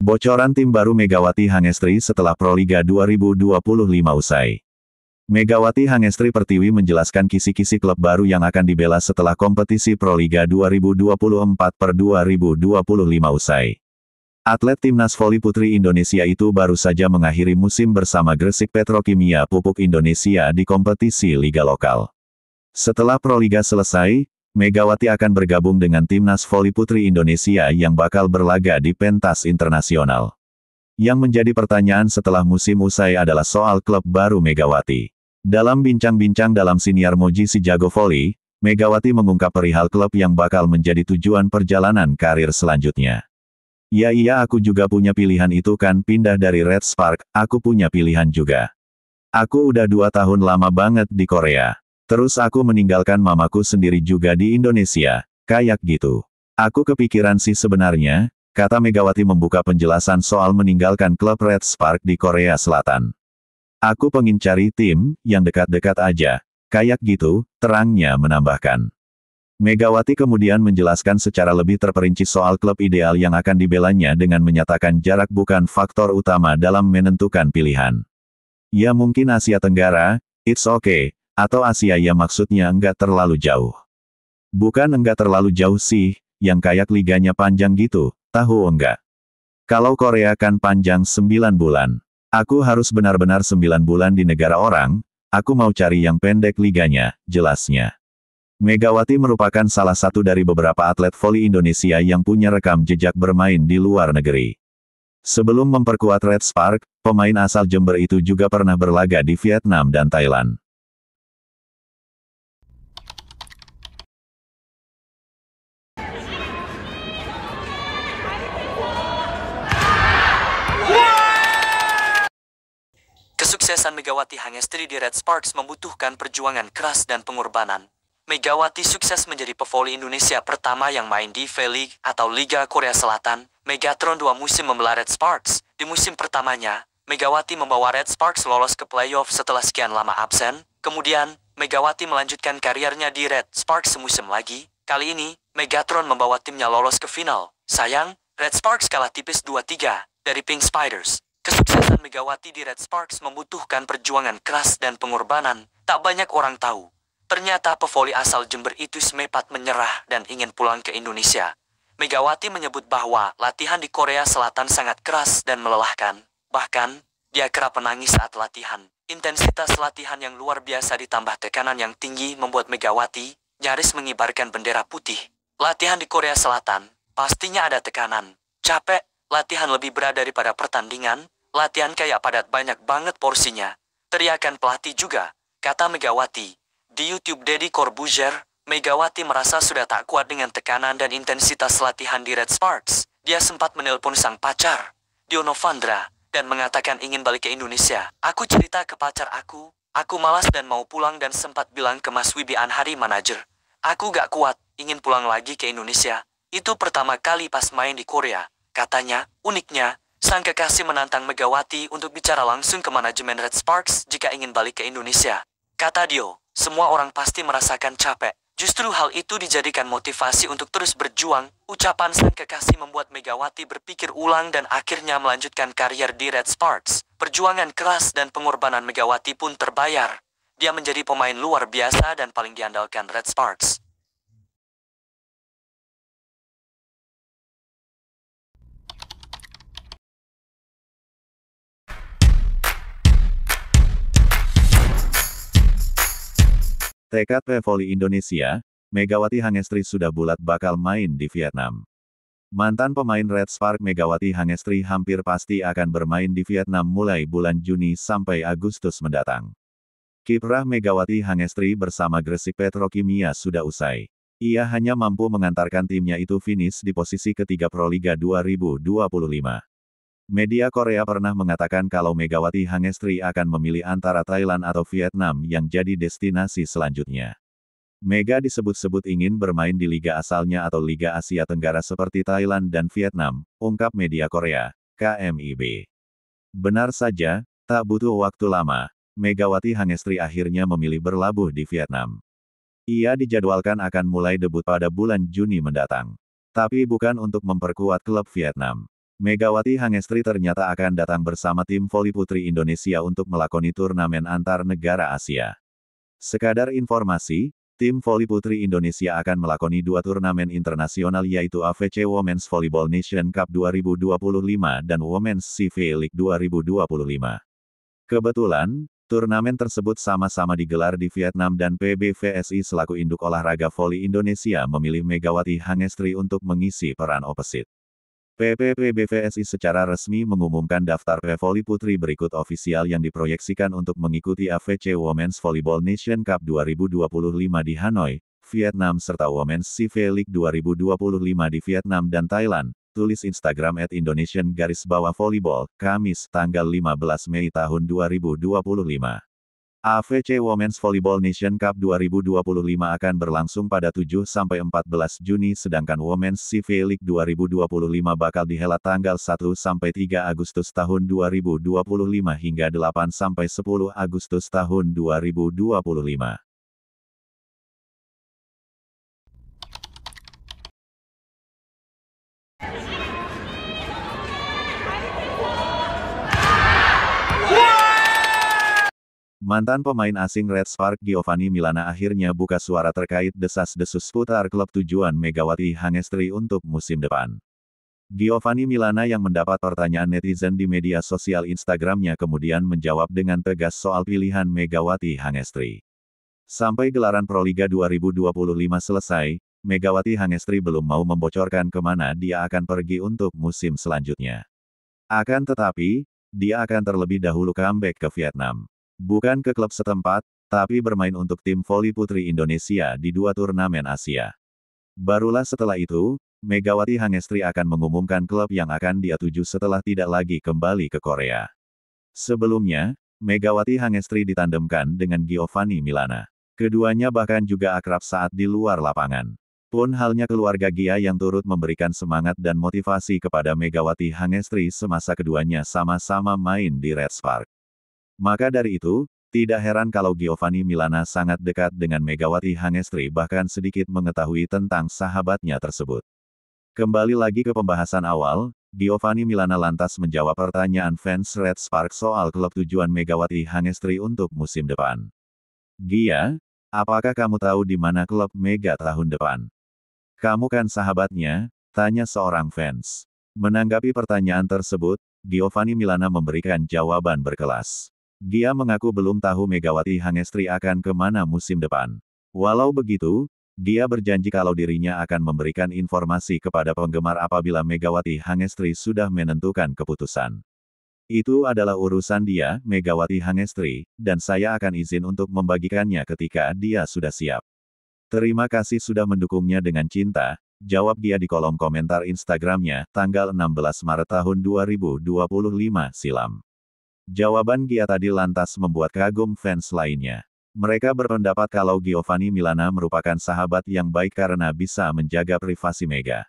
Bocoran tim baru Megawati Hangestri setelah Proliga 2025 usai. Megawati Hangestri Pertiwi menjelaskan kisi-kisi klub baru yang akan dibela setelah kompetisi Proliga 2024/2025 usai. Atlet Timnas Voli Putri Indonesia itu baru saja mengakhiri musim bersama Gresik Petrokimia Pupuk Indonesia di kompetisi liga lokal. Setelah Proliga selesai, Megawati akan bergabung dengan Timnas Voli Putri Indonesia yang bakal berlaga di pentas internasional. Yang menjadi pertanyaan setelah musim usai adalah soal klub baru Megawati. Dalam bincang-bincang dalam siniar Moji Si Jago Voli, Megawati mengungkap perihal klub yang bakal menjadi tujuan perjalanan karir selanjutnya. Ya iya, aku juga punya pilihan itu kan, pindah dari Red Spark, aku punya pilihan juga. Aku udah 2 tahun lama banget di Korea. Terus aku meninggalkan mamaku sendiri juga di Indonesia, kayak gitu. Aku kepikiran sih sebenarnya, kata Megawati membuka penjelasan soal meninggalkan klub Red Spark di Korea Selatan. Aku pengen cari tim yang dekat-dekat aja, kayak gitu, terangnya menambahkan. Megawati kemudian menjelaskan secara lebih terperinci soal klub ideal yang akan dibelanya dengan menyatakan jarak bukan faktor utama dalam menentukan pilihan. Ya mungkin Asia Tenggara, it's okay. Atau Asia, ya maksudnya enggak terlalu jauh. Bukan enggak terlalu jauh sih, yang kayak liganya panjang gitu, tahu enggak? Kalau Korea kan panjang 9 bulan. Aku harus benar-benar 9 bulan di negara orang, aku mau cari yang pendek liganya, jelasnya. Megawati merupakan salah satu dari beberapa atlet voli Indonesia yang punya rekam jejak bermain di luar negeri. Sebelum memperkuat Red Spark, pemain asal Jember itu juga pernah berlaga di Vietnam dan Thailand. Kesuksesan Megawati Hangestri di Red Sparks membutuhkan perjuangan keras dan pengorbanan. Megawati sukses menjadi pevoli Indonesia pertama yang main di V-League atau Liga Korea Selatan. Megatron 2 musim membela Red Sparks. Di musim pertamanya, Megawati membawa Red Sparks lolos ke playoff setelah sekian lama absen. Kemudian, Megawati melanjutkan karirnya di Red Sparks semusim lagi. Kali ini, Megatron membawa timnya lolos ke final. Sayang, Red Sparks kalah tipis 2-3 dari Pink Spiders. Kesuksesan Megawati di Red Sparks membutuhkan perjuangan keras dan pengorbanan. Tak banyak orang tahu. Ternyata pevoli asal Jember itu sempat menyerah dan ingin pulang ke Indonesia. Megawati menyebut bahwa latihan di Korea Selatan sangat keras dan melelahkan. Bahkan, dia kerap menangis saat latihan. Intensitas latihan yang luar biasa ditambah tekanan yang tinggi membuat Megawati nyaris mengibarkan bendera putih. Latihan di Korea Selatan, pastinya ada tekanan. Capek, latihan lebih berat daripada pertandingan, latihan kayak padat banyak banget porsinya. Teriakan pelatih juga, kata Megawati. Di YouTube Deddy Corbuzier, Megawati merasa sudah tak kuat dengan tekanan dan intensitas latihan di Red Sparks. Dia sempat menelpon sang pacar, Diono Vandra, dan mengatakan ingin balik ke Indonesia. Aku cerita ke pacar aku malas dan mau pulang dan sempat bilang ke Mas Wibi Anhari manajer. Aku gak kuat, ingin pulang lagi ke Indonesia. Itu pertama kali pas main di Korea. Katanya, uniknya, sang kekasih menantang Megawati untuk bicara langsung ke manajemen Red Sparks jika ingin balik ke Indonesia. Kata Dio, semua orang pasti merasakan capek. Justru hal itu dijadikan motivasi untuk terus berjuang. Ucapan sang kekasih membuat Megawati berpikir ulang dan akhirnya melanjutkan karier di Red Sparks. Perjuangan keras dan pengorbanan Megawati pun terbayar. Dia menjadi pemain luar biasa dan paling diandalkan Red Sparks. Tekad Voli Indonesia, Megawati Hangestri sudah bulat bakal main di Vietnam. Mantan pemain Red Spark Megawati Hangestri hampir pasti akan bermain di Vietnam mulai bulan Juni sampai Agustus mendatang. Kiprah Megawati Hangestri bersama Gresik Petrokimia sudah usai. Ia hanya mampu mengantarkan timnya itu finish di posisi ketiga Proliga 2025. Media Korea pernah mengatakan kalau Megawati Hangestri akan memilih antara Thailand atau Vietnam yang jadi destinasi selanjutnya. Mega disebut-sebut ingin bermain di liga asalnya atau Liga Asia Tenggara seperti Thailand dan Vietnam, ungkap media Korea, KMIB. Benar saja, tak butuh waktu lama, Megawati Hangestri akhirnya memilih berlabuh di Vietnam. Ia dijadwalkan akan mulai debut pada bulan Juni mendatang. Tapi bukan untuk memperkuat klub Vietnam. Megawati Hangestri ternyata akan datang bersama tim voli putri Indonesia untuk melakoni turnamen antar negara Asia. Sekadar informasi, tim voli putri Indonesia akan melakoni 2 turnamen internasional yaitu AFC Women's Volleyball Nation Cup 2025 dan Women's CV League 2025. Kebetulan, turnamen tersebut sama-sama digelar di Vietnam dan PBVSI selaku induk olahraga voli Indonesia memilih Megawati Hangestri untuk mengisi peran opposite. PBVSI secara resmi mengumumkan daftar voli putri berikut ofisial yang diproyeksikan untuk mengikuti AFC Women's Volleyball Nation Cup 2025 di Hanoi, Vietnam serta Women's CV League 2025 di Vietnam dan Thailand. Tulis Instagram @Indonesian_Volleyball, Kamis, tanggal 15 Mei tahun 2025. AFC Women's Volleyball Nation Cup 2025 akan berlangsung pada 7–14 Juni sedangkan Women's CV League 2025 bakal dihelat tanggal 1–3 Agustus tahun 2025 hingga 8–10 Agustus tahun 2025. Mantan pemain asing Red Sparks Giovanni Milana akhirnya buka suara terkait desas-desus seputar klub tujuan Megawati Hangestri untuk musim depan. Giovanni Milana yang mendapat pertanyaan netizen di media sosial Instagramnya kemudian menjawab dengan tegas soal pilihan Megawati Hangestri. Sampai gelaran Proliga 2025 selesai, Megawati Hangestri belum mau membocorkan kemana dia akan pergi untuk musim selanjutnya. Akan tetapi, dia akan terlebih dahulu comeback ke Vietnam. Bukan ke klub setempat, tapi bermain untuk tim voli putri Indonesia di 2 turnamen Asia. Barulah setelah itu, Megawati Hangestri akan mengumumkan klub yang akan dia tuju setelah tidak lagi kembali ke Korea. Sebelumnya, Megawati Hangestri ditandemkan dengan Giovanni Milana. Keduanya bahkan juga akrab saat di luar lapangan. Pun halnya keluarga Gia yang turut memberikan semangat dan motivasi kepada Megawati Hangestri semasa keduanya sama-sama main di Red Sparks. Maka dari itu, tidak heran kalau Giovanni Milana sangat dekat dengan Megawati Hangestri bahkan sedikit mengetahui tentang sahabatnya tersebut. Kembali lagi ke pembahasan awal, Giovanni Milana lantas menjawab pertanyaan fans Red Sparks soal klub tujuan Megawati Hangestri untuk musim depan. Gia, apakah kamu tahu di mana klub Mega tahun depan? Kamu kan sahabatnya, tanya seorang fans. Menanggapi pertanyaan tersebut, Giovanni Milana memberikan jawaban berkelas. Gia mengaku belum tahu Megawati Hangestri akan kemana musim depan. Walau begitu, Gia berjanji kalau dirinya akan memberikan informasi kepada penggemar apabila Megawati Hangestri sudah menentukan keputusan. Itu adalah urusan dia, Megawati Hangestri, dan saya akan izin untuk membagikannya ketika dia sudah siap. Terima kasih sudah mendukungnya dengan cinta, jawab Gia di kolom komentar Instagramnya, tanggal 16 Maret tahun 2025 silam. Jawaban Gia tadi lantas membuat kagum fans lainnya. Mereka berpendapat kalau Giovanni Milana merupakan sahabat yang baik karena bisa menjaga privasi Mega.